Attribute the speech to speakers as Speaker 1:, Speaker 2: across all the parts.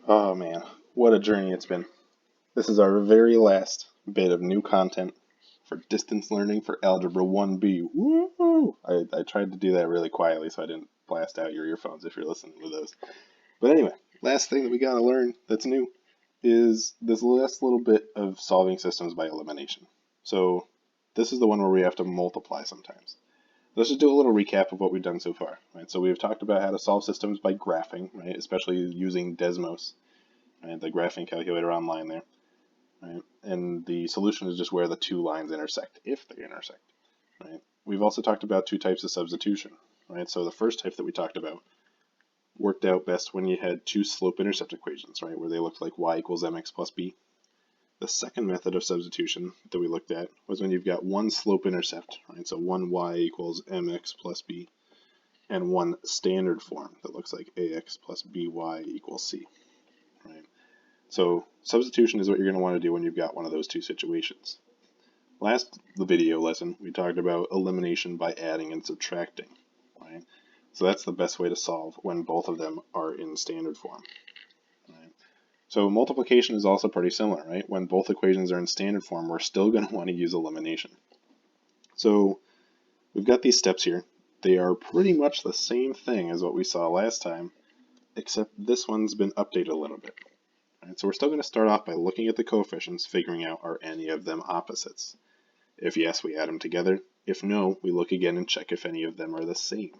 Speaker 1: Oh man, what a journey it's been. This is our very last bit of new content for distance learning for Algebra 1B. Woo! I tried to do that really quietly so I didn't blast out your earphones if you're listening to those. But anyway, last thing that we gotta learn that's new is this last little bit of solving systems by elimination. So this is the one where we have to multiply sometimes. Let's just do a little recap of what we've done so far. Right? So we've talked about how to solve systems by graphing, right? Especially using Desmos, right? The graphing calculator online there. Right? And the solution is just where the two lines intersect, if they intersect. Right? We've also talked about two types of substitution. Right? So the first type that we talked about worked out best when you had two slope-intercept equations, right, where they looked like y equals mx plus b. The second method of substitution that we looked at was when you've got one slope-intercept, right, so one y equals mx plus b, and one standard form that looks like ax plus by equals c. Right? So substitution is what you're going to want to do when you've got one of those two situations. Last video lesson, we talked about elimination by adding and subtracting. Right? So that's the best way to solve when both of them are in standard form. Right? So multiplication is also pretty similar, right? When both equations are in standard form, we're still going to want to use elimination. So we've got these steps here. They are pretty much the same thing as what we saw last time, except this one's been updated a little bit. Right? So we're still going to start off by looking at the coefficients, figuring out are any of them opposites. If yes, we add them together. If no, we look again and check if any of them are the same.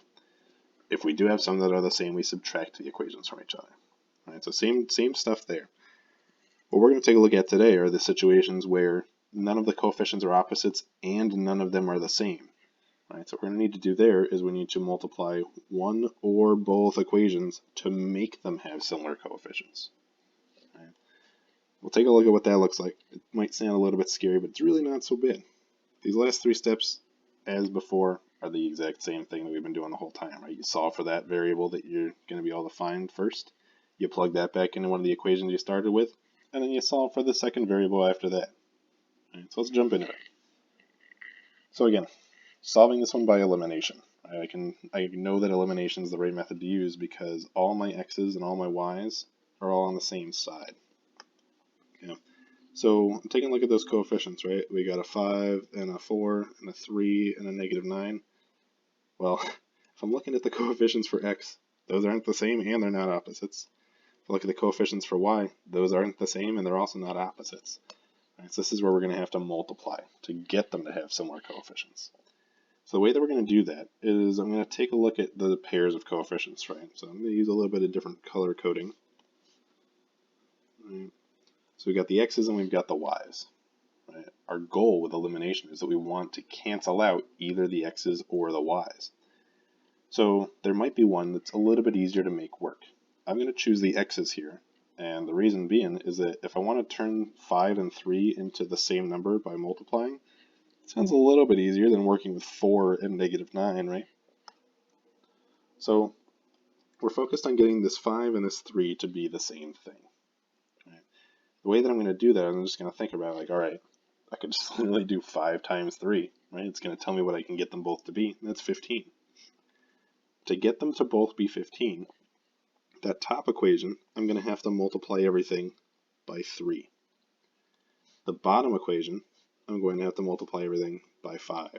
Speaker 1: If we do have some that are the same, we subtract the equations from each other. Right? So same stuff there. What we're going to take a look at today are the situations where none of the coefficients are opposites and none of them are the same. Right? So what we're going to need to do there is we need to multiply one or both equations to make them have similar coefficients. Right? We'll take a look at what that looks like. It might sound a little bit scary, but it's really not so bad. These last three steps, as before, are the exact same thing that we've been doing the whole time. Right? You solve for that variable that you're going to be able to find first. You plug that back into one of the equations you started with, and then you solve for the second variable after that. Right, so let's jump into it. So again, solving this one by elimination. I know that elimination is the right method to use because all my x's and all my y's are all on the same side. Okay. So I'm taking a look at those coefficients, right? We got a 5 and a 4 and a 3 and a negative 9. Well, if I'm looking at the coefficients for x, those aren't the same and they're not opposites. If I look at the coefficients for y, those aren't the same and they're also not opposites. Right, so this is where we're going to have to multiply to get them to have similar coefficients. So the way that we're going to do that is I'm going to take a look at the pairs of coefficients, right? So I'm going to use a little bit of different color coding. Right. So we've got the x's and we've got the y's. Right? Our goal with elimination is that we want to cancel out either the x's or the y's. So there might be one that's a little bit easier to make work. I'm going to choose the x's here, and the reason being is that if I want to turn 5 and 3 into the same number by multiplying, it sounds a little bit easier than working with 4 and negative 9, right? So we're focused on getting this 5 and this 3 to be the same thing. Right? The way that I'm going to do that, I'm just going to think about like, all right, I could just literally do 5 times 3, right? It's going to tell me what I can get them both to be, and that's 15. To get them to both be 15, that top equation, I'm going to have to multiply everything by 3. The bottom equation, I'm going to have to multiply everything by 5.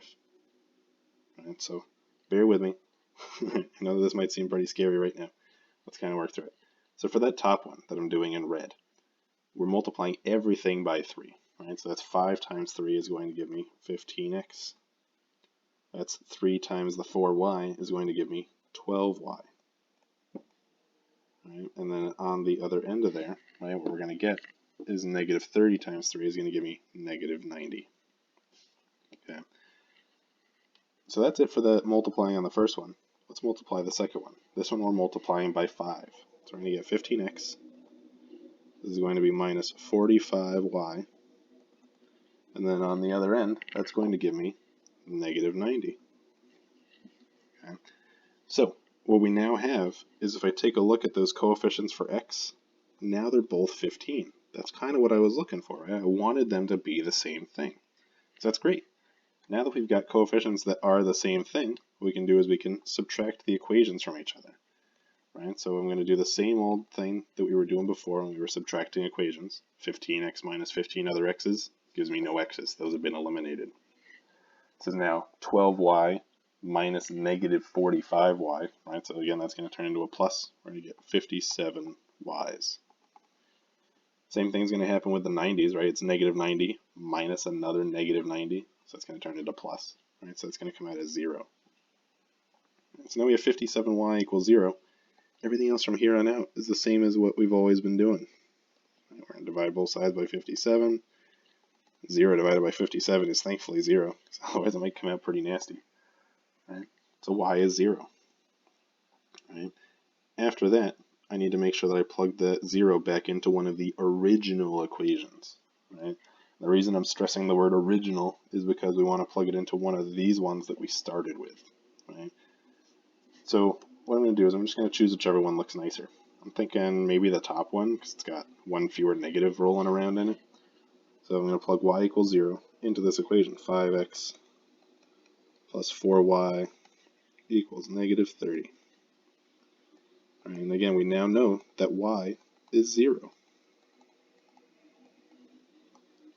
Speaker 1: Right, so bear with me. I know this might seem pretty scary right now. Let's kind of work through it. So for that top one that I'm doing in red, we're multiplying everything by 3. Right? So that's 5 times 3 is going to give me 15x. That's 3 times the 4y is going to give me 12y. Right? And then on the other end of there, right, what we're going to get is negative 30 times 3 is going to give me negative 90. Okay. So that's it for the multiplying on the first one. Let's multiply the second one. This one we're multiplying by 5. So we're going to get 15x. This is going to be minus 45y. And then on the other end, that's going to give me negative 90. Okay. So what we now have is if I take a look at those coefficients for x, now they're both 15. That's kind of what I was looking for. Right? I wanted them to be the same thing. So that's great. Now that we've got coefficients that are the same thing, what we can do is we can subtract the equations from each other. right? So I'm going to do the same old thing that we were doing before when we were subtracting equations. 15x minus 15 other x's gives me no x's. Those have been eliminated. This is now 12y minus negative 45y, right? So again, that's going to turn into a plus. We're going to get 57y's. Same thing's going to happen with the 90s, right? It's negative 90 minus another negative 90, so it's going to turn into plus, right? So it's going to come out as 0. So now we have 57y equals 0. Everything else from here on out is the same as what we've always been doing. We're going to divide both sides by 57. 0 divided by 57 is thankfully 0, otherwise it might come out pretty nasty. Right? So y is 0. Right? After that, I need to make sure that I plug the 0 back into one of the original equations. Right? The reason I'm stressing the word original is because we want to plug it into one of these ones that we started with. Right? So what I'm going to do is I'm just going to choose whichever one looks nicer. I'm thinking maybe the top one because it's got one fewer negative rolling around in it. So I'm going to plug y equals 0 into this equation. 5x plus 4y equals negative 30. And again, we now know that y is 0.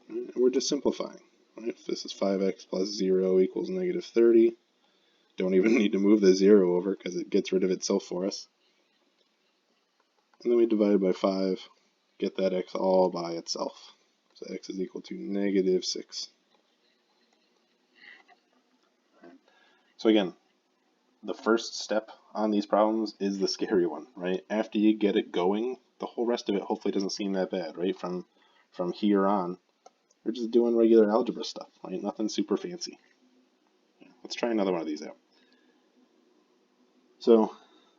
Speaker 1: And we're just simplifying. Right? If this is 5x plus 0 equals negative 30, don't even need to move the 0 over because it gets rid of itself for us. And then we divide by 5, get that x all by itself. So x is equal to negative 6. So again, the first step on these problems is the scary one, right? After you get it going, the whole rest of it hopefully doesn't seem that bad, right? From here on, we're just doing regular algebra stuff, right? Nothing super fancy. Let's try another one of these out. So,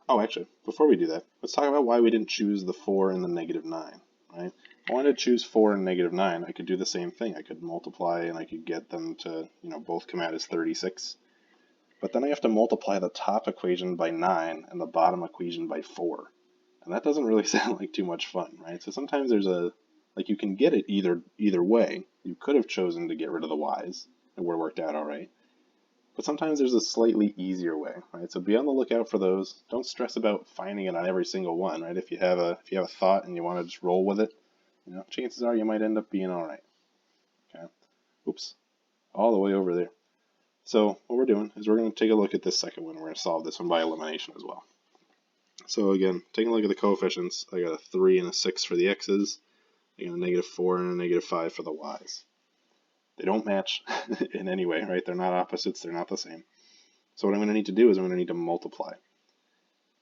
Speaker 1: oh, actually, before we do that, let's talk about why we didn't choose the 4 and the negative 9, right? If I wanted to choose 4 and negative 9, I could do the same thing. I could multiply and I could get them to, both come out as 36. But then I have to multiply the top equation by 9 and the bottom equation by 4. And that doesn't really sound like too much fun, right? So sometimes there's you can get it either way. You could have chosen to get rid of the y's. It would have worked out all right. But sometimes there's a slightly easier way, right? So be on the lookout for those. Don't stress about finding it on every single one, right? If you have a thought and you want to just roll with it, chances are you might end up being all right. Okay. Oops. All the way over there. So what we're doing is we're going to take a look at this second one. We're going to solve this one by elimination as well. So again, taking a look at the coefficients, I got a 3 and a 6 for the x's. I got a negative 4 and a negative 5 for the y's. They don't match in any way, right? They're not opposites. They're not the same. So what I'm going to need to do is I'm going to need to multiply.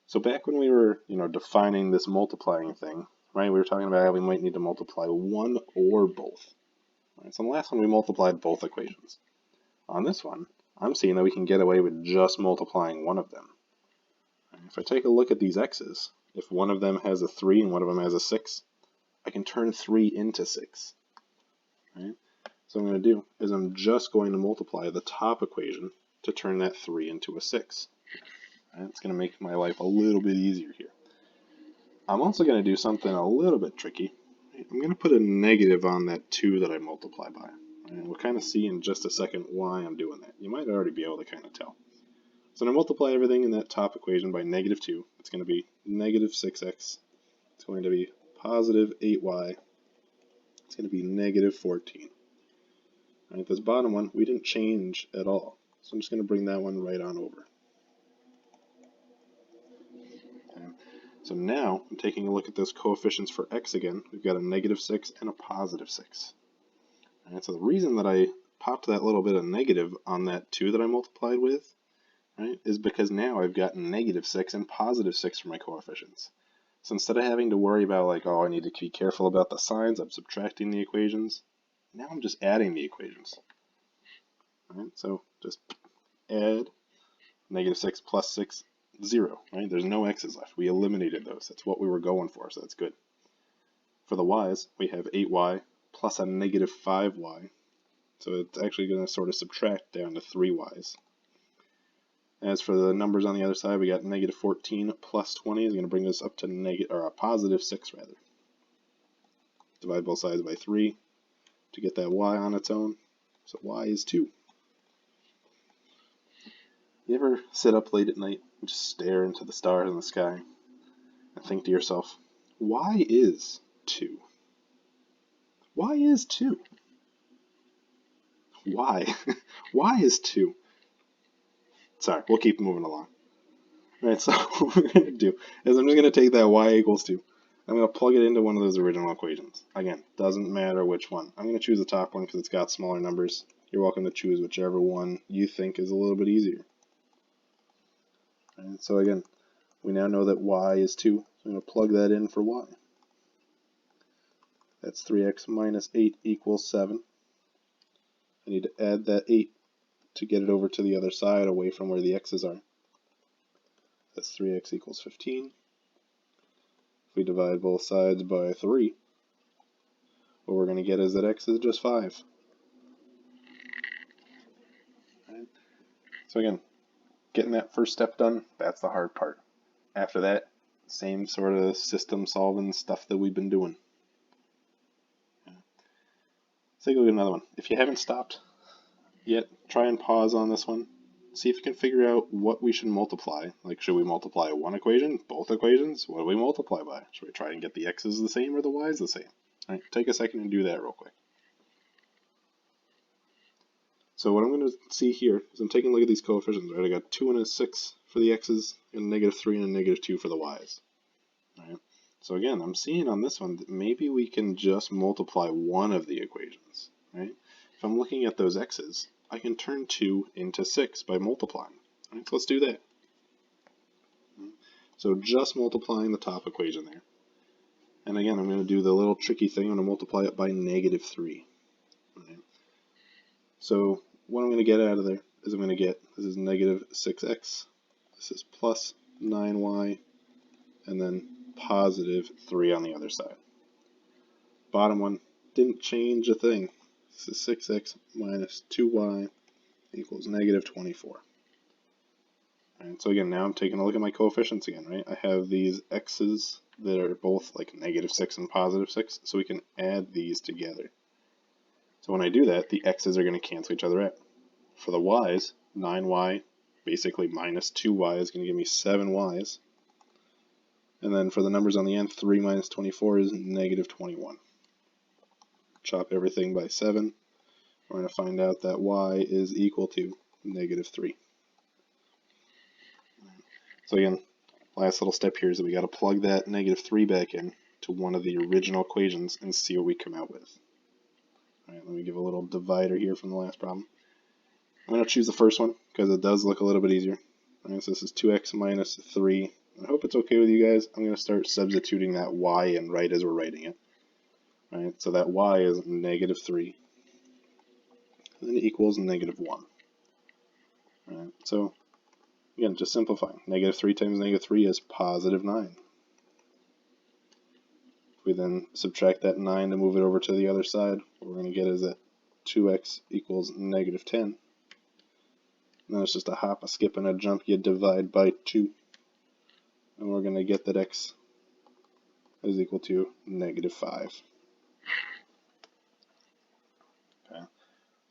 Speaker 1: So back when we were, defining this multiplying thing, right, we were talking about how we might need to multiply one or both. Right? So on the last one, we multiplied both equations. On this one, I'm seeing that we can get away with just multiplying one of them. If I take a look at these x's, if one of them has a 3 and one of them has a 6, I can turn 3 into 6. Right? So what I'm going to do is I'm just going to multiply the top equation to turn that 3 into a 6. Right? It's going to make my life a little bit easier here. I'm also going to do something a little bit tricky. I'm going to put a negative on that 2 that I multiply by. And we'll kind of see in just a second why I'm doing that. You might already be able to kind of tell. So I'm going to multiply everything in that top equation by negative 2. It's going to be negative 6x. It's going to be positive 8y. It's going to be negative 14. All right, this bottom one, we didn't change at all. So I'm just going to bring that one right on over. Okay. So now I'm taking a look at those coefficients for x again. We've got a negative 6 and a positive 6. All right, so the reason that I popped that little bit of negative on that 2 that I multiplied with, right, is because now I've got negative 6 and positive 6 for my coefficients. So instead of having to worry about I need to be careful about the signs, I'm subtracting the equations. Now I'm just adding the equations. All right, so just add negative 6 plus 6, 0. Right? There's no x's left. We eliminated those. That's what we were going for, so that's good. For the y's, we have 8y plus a negative 5y. So it's actually going to sort of subtract down to 3y's. As for the numbers on the other side, we got negative 14 plus 20 is going to bring us up to a positive 6 rather. Divide both sides by 3 to get that y on its own. So y is 2. You ever sit up late at night and just stare into the stars in the sky? and think to yourself, why is 2? Why is 2? Why? Why is 2? Sorry, we'll keep moving along. Alright, so what we're going to do is I'm just going to take that y equals 2. I'm going to plug it into one of those original equations. Again, doesn't matter which one. I'm going to choose the top one because it's got smaller numbers. You're welcome to choose whichever one you think is a little bit easier. Alright, so again, we now know that y is 2. So I'm going to plug that in for y. That's 3x minus 8 equals 7. I need to add that 8 to get it over to the other side away from where the x's are. That's 3x equals 15. If we divide both sides by 3, what we're going to get is that x is just 5. Right. So again, getting that first step done, that's the hard part. After that, same sort of system solving stuff that we've been doing. Let's take a look at another one. If you haven't stopped yet, try and pause on this one. See if you can figure out what we should multiply. Like, should we multiply one equation, both equations? What do we multiply by? Should we try and get the x's the same or the y's the same? All right, take a second and do that real quick. So what I'm going to see here is I'm taking a look at these coefficients. Right, I got 2 and a 6 for the x's, and a -3 and a -2 for the y's. All right. So again, I'm seeing on this one that maybe we can just multiply one of the equations. Right? If I'm looking at those x's, I can turn 2 into 6 by multiplying. All right, so let's do that. So just multiplying the top equation there. And again, I'm going to do the little tricky thing. I'm going to multiply it by -3. Right? So what I'm going to get out of there is I'm going to get, this is -6x, this is plus 9y, and then positive 3 on the other side. Bottom one didn't change a thing. This is 6x minus 2y equals -24. Right, so again, now I'm taking a look at my coefficients again, right? I have these x's that are both like -6 and +6, so we can add these together. So when I do that, the x's are going to cancel each other out. For the y's, 9y basically minus 2y is going to give me 7y's. And then for the numbers on the end, 3 minus 24 is -21. Chop everything by 7. We're going to find out that y is equal to -3. So again, last little step here is that we got to plug that -3 back in to one of the original equations and see what we come out with. All right, let me give a little divider here from the last problem. I'm going to choose the first one because it does look a little bit easier. All right, so this is 2x minus 3. I hope it's okay with you guys. I'm going to start substituting that y in right as we're writing it. All right, so that y is -3, and then it equals -1. All right, so again, just simplifying. -3 times -3 is +9. If we then subtract that 9 to move it over to the other side, what we're going to get is that 2x equals -10. And then it's just a hop, a skip, and a jump. You divide by 2. And we're going to get that x is equal to -5. Okay.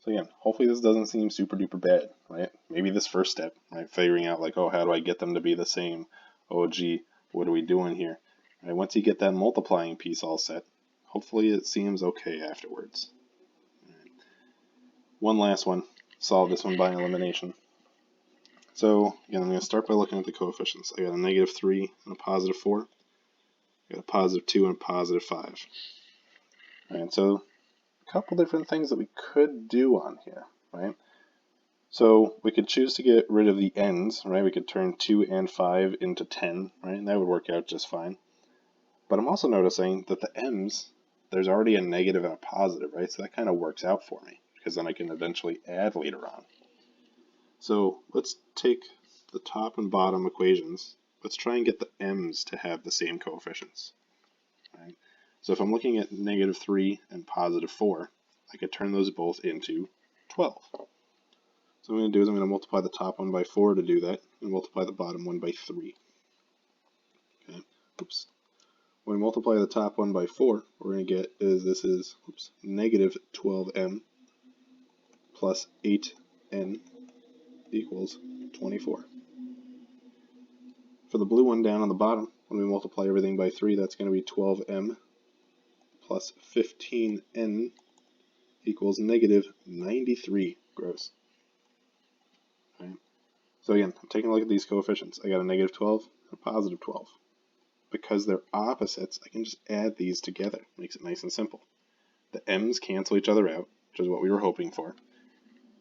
Speaker 1: So again, hopefully this doesn't seem super duper bad, right? Maybe this first step, right? Figuring out like, oh, how do I get them to be the same? Oh, gee, what are we doing here? Right? Once you get that multiplying piece all set, hopefully it seems okay afterwards. Right. One last one. Solve this one by elimination. So again, I'm going to start by looking at the coefficients. I got a -3 and a +4. I got a +2 and a +5. All right, so a couple different things that we could do on here, right? So we could choose to get rid of the ends, right? We could turn 2 and 5 into 10, right? And that would work out just fine. But I'm also noticing that the m's, there's already a negative and a positive, right? So that kind of works out for me because then I can eventually add later on. So let's take the top and bottom equations. Let's try and get the m's to have the same coefficients. Right? So if I'm looking at -3 and +4, I could turn those both into 12. So what I'm going to do is I'm going to multiply the top one by 4 to do that, and multiply the bottom one by 3. Okay. Oops. When we multiply the top one by 4, what we're going to get is this is -12m plus 8n equals 24. For the blue one down on the bottom, When we multiply everything by 3, that's going to be 12m plus 15n equals negative 93 gross. Right? So again, I'm taking a look at these coefficients. I got a negative 12 and a positive 12. Because they're opposites, I can just add these together. Makes it nice and simple. The m's cancel each other out, which is what we were hoping for.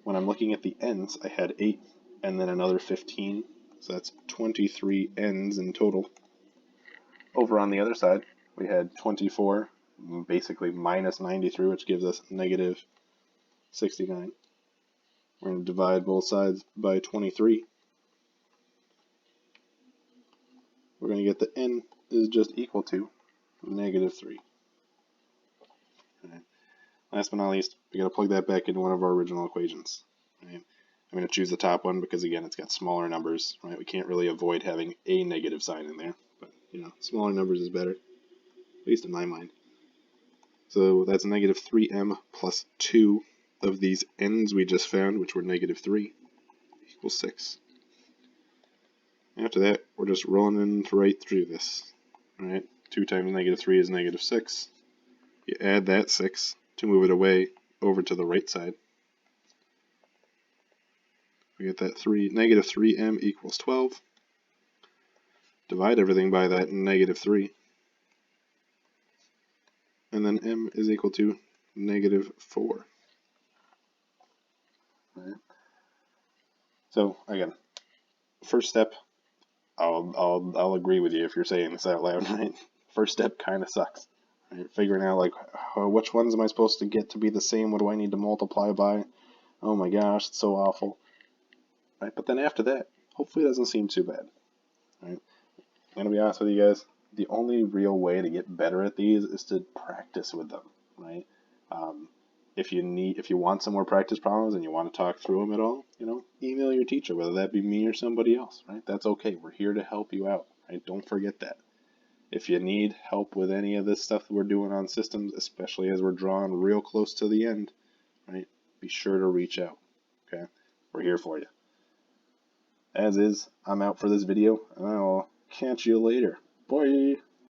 Speaker 1: When I'm looking at the n's, I had 8 and then another 15. So that's 23 n's in total. Over on the other side, we had 24, basically minus 93, which gives us negative 69. We're going to divide both sides by 23. We're going to get the n is just equal to negative 3. Right. Last but not least, we got to plug that back into one of our original equations. Right. I'm going to choose the top one because, again, it's got smaller numbers. Right. We can't really avoid having a negative sign in there, but smaller numbers is better, at least in my mind. So that's negative 3m plus 2 of these n's we just found, which were negative 3, equals 6. After that, we're just rolling right through this. Right? 2 times negative 3 is negative 6. You add that 6 to move it away over to the right side. We get that negative 3m equals 12. Divide everything by that negative 3. And then m is equal to negative 4. Right? So again, first step, I'll agree with you if you're saying this out loud, right? First step kind of sucks. Right? Figuring out like which ones am I supposed to get to be the same? What do I need to multiply by? Oh my gosh, it's so awful. Right? But then after that, hopefully it doesn't seem too bad. Right? I'm gonna be honest with you guys. The only real way to get better at these is to practice with them. Right? If you want some more practice problems and you want to talk through them at all, email your teacher, whether that be me or somebody else, right? That's okay. We're here to help you out, right? Don't forget that. If you need help with any of this stuff that we're doing on systems, especially as we're drawing real close to the end, right? Be sure to reach out, okay? We're here for you. As is, I'm out for this video, and I'll catch you later. Bye!